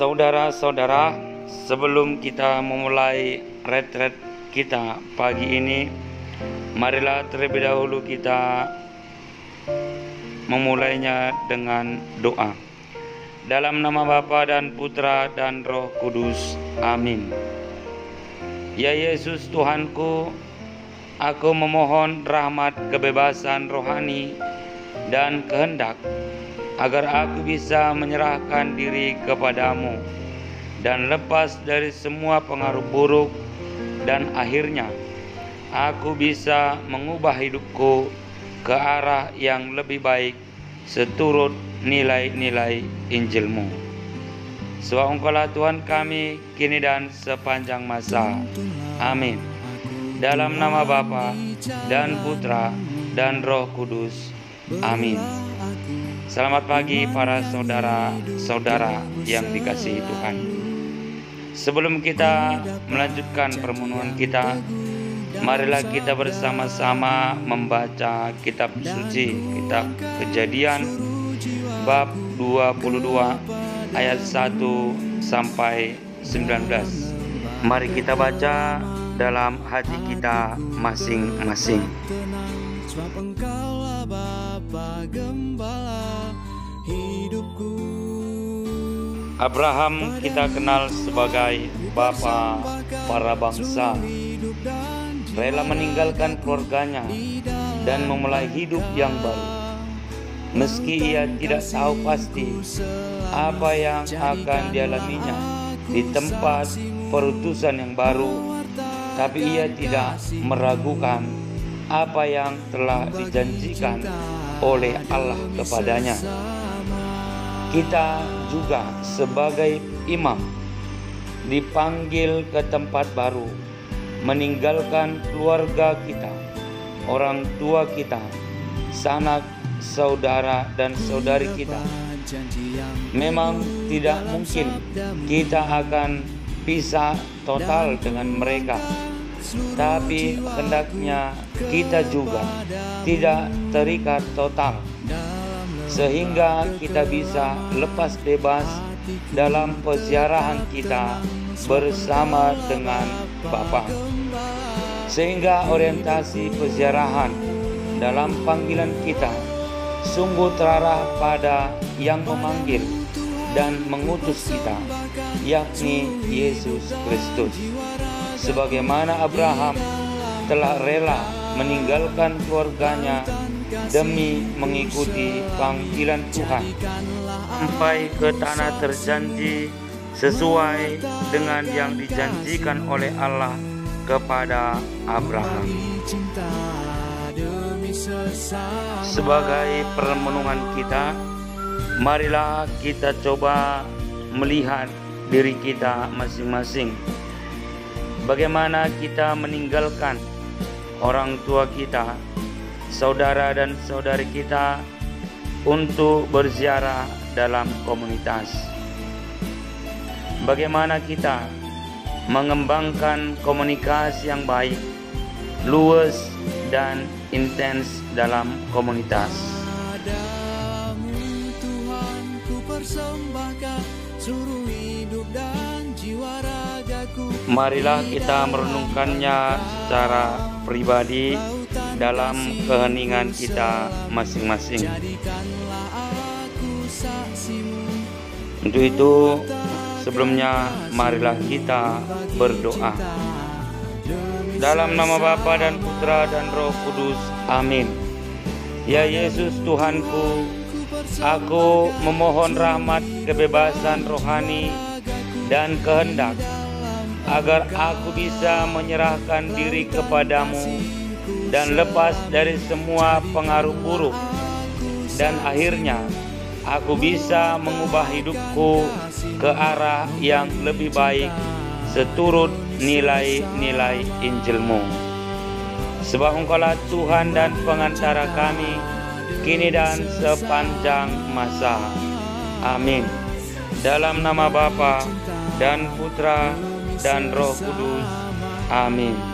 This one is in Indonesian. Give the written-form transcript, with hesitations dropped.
Saudara-saudara, sebelum kita memulai retret kita pagi ini, marilah terlebih dahulu kita memulainya dengan doa. Dalam nama Bapa dan Putra dan Roh Kudus. Amin. Ya Yesus Tuhanku, aku memohon rahmat kebebasan rohani dan kehendak agar aku bisa menyerahkan diri kepadamu dan lepas dari semua pengaruh buruk, dan akhirnya aku bisa mengubah hidupku ke arah yang lebih baik seturut nilai-nilai Injil-Mu. Sebab Engkaulah Tuhan kami kini dan sepanjang masa. Amin. Dalam nama Bapa dan Putra dan Roh Kudus. Amin. Selamat pagi para saudara-saudara yang dikasihi Tuhan. Sebelum kita melanjutkan permohonan kita, marilah kita bersama-sama membaca kitab suci, kitab Kejadian bab 22 ayat 1 sampai 19. Mari kita baca dalam hati kita masing-masing. Sebab Engkaulah Bapa Gembala hidupku. Abraham kita kenal sebagai bapa para bangsa, rela meninggalkan keluarganya dan memulai hidup yang baru. Meski ia tidak tahu pasti apa yang akan dialaminya di tempat perutusan yang baru, tapi ia tidak meragukan apa yang telah dijanjikan oleh Allah kepadanya. Kita juga sebagai imam dipanggil ke tempat baru, meninggalkan keluarga kita, orang tua kita, sanak, saudara dan saudari kita. Memang tidak mungkin kita akan pisah total dengan mereka, tapi hendaknya kita juga tidak terikat total, sehingga kita bisa lepas bebas dalam peziarahan kita bersama dengan Bapa. Sehingga orientasi peziarahan dalam panggilan kita sungguh terarah pada yang memanggil dan mengutus kita, yakni Yesus Kristus. Sebagaimana Abraham telah rela meninggalkan keluarganya demi mengikuti panggilan Tuhan sampai ke tanah terjanji sesuai dengan yang dijanjikan oleh Allah kepada Abraham. Sebagai perenungan kita, marilah kita coba melihat diri kita masing-masing. Bagaimana kita meninggalkan orang tua kita, saudara dan saudari kita untuk berziarah dalam komunitas. Bagaimana kita mengembangkan komunikasi yang baik, luas dan intens dalam komunitas. Marilah kita merenungkannya secara pribadi dalam keheningan kita masing-masing. Untuk itu, sebelumnya marilah kita berdoa. Dalam nama Bapa dan Putra dan Roh Kudus. Amin. Ya Yesus Tuhanku, aku memohon rahmat kebebasan rohani dan kehendak agar aku bisa menyerahkan diri kepadamu dan lepas dari semua pengaruh buruk, dan akhirnya aku bisa mengubah hidupku ke arah yang lebih baik seturut nilai-nilai Injil-Mu. Sebab Engkaulah Tuhan dan pengantara kami kini dan sepanjang masa. Amin. Dalam nama Bapa dan Putra dan Roh Kudus. Amin.